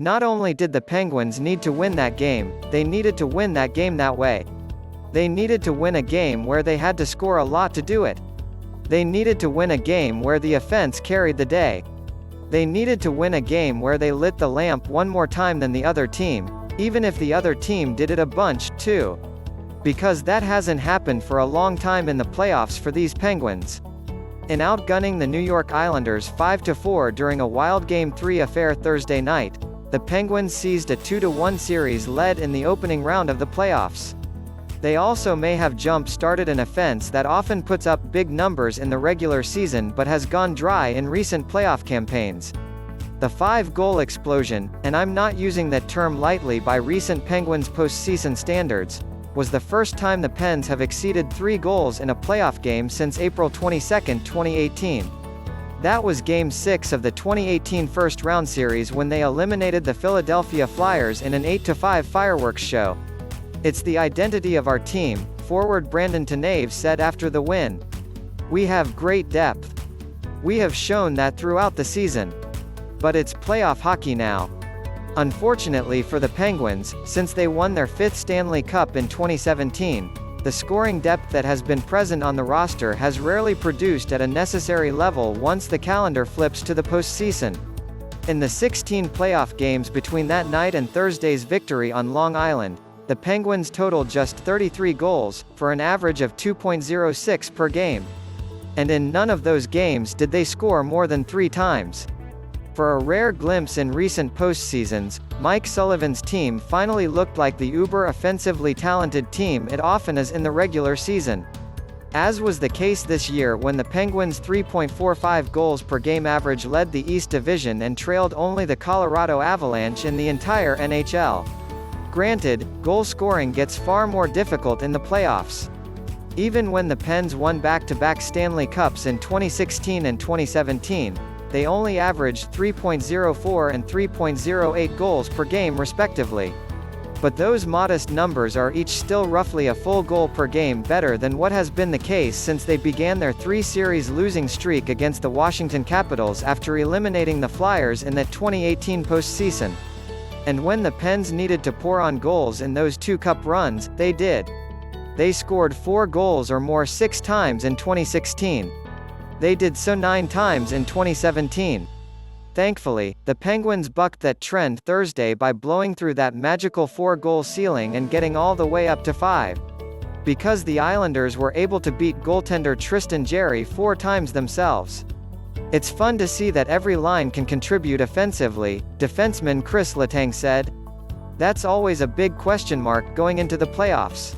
Not only did the Penguins need to win that game, they needed to win that game that way. They needed to win a game where they had to score a lot to do it. They needed to win a game where the offense carried the day. They needed to win a game where they lit the lamp one more time than the other team, even if the other team did it a bunch, too. Because that hasn't happened for a long time in the playoffs for these Penguins. In outgunning the New York Islanders 5-4 during a wild Game 3 affair Thursday night, the Penguins seized a 2-1 series lead in the opening round of the playoffs. They also may have jump-started an offense that often puts up big numbers in the regular season but has gone dry in recent playoff campaigns. The 5-goal explosion, and I'm not using that term lightly by recent Penguins postseason standards, was the first time the Pens have exceeded 3 goals in a playoff game since April 22, 2018. That was Game 6 of the 2018 first-round series when they eliminated the Philadelphia Flyers in an 8-5 fireworks show. "It's the identity of our team," forward Brandon Tanev said after the win. "We have great depth. We have shown that throughout the season. But it's playoff hockey now." Unfortunately for the Penguins, since they won their 5th Stanley Cup in 2017, the scoring depth that has been present on the roster has rarely produced at a necessary level once the calendar flips to the postseason. In the 16 playoff games between that night and Thursday's victory on Long Island, the Penguins totaled just 33 goals, for an average of 2.06 per game. And in none of those games did they score more than 3 times. For a rare glimpse in recent postseasons, Mike Sullivan's team finally looked like the uber-offensively talented team it often is in the regular season. As was the case this year when the Penguins' 3.45 goals per game average led the East Division and trailed only the Colorado Avalanche in the entire NHL. Granted, goal scoring gets far more difficult in the playoffs. Even when the Pens won back-to-back Stanley Cups in 2016 and 2017, they only averaged 3.04 and 3.08 goals per game respectively. But those modest numbers are each still roughly a full goal per game better than what has been the case since they began their 3-series losing streak against the Washington Capitals after eliminating the Flyers in that 2018 postseason. And when the Pens needed to pour on goals in those 2 cup runs, they did. They scored 4 goals or more 6 times in 2016. They did so 9 times in 2017. Thankfully, the Penguins bucked that trend Thursday by blowing through that magical 4-goal ceiling and getting all the way up to 5. Because the Islanders were able to beat goaltender Tristan Jarry 4 times themselves. "It's fun to see that every line can contribute offensively," defenseman Kris Letang said. "That's always a big question mark going into the playoffs.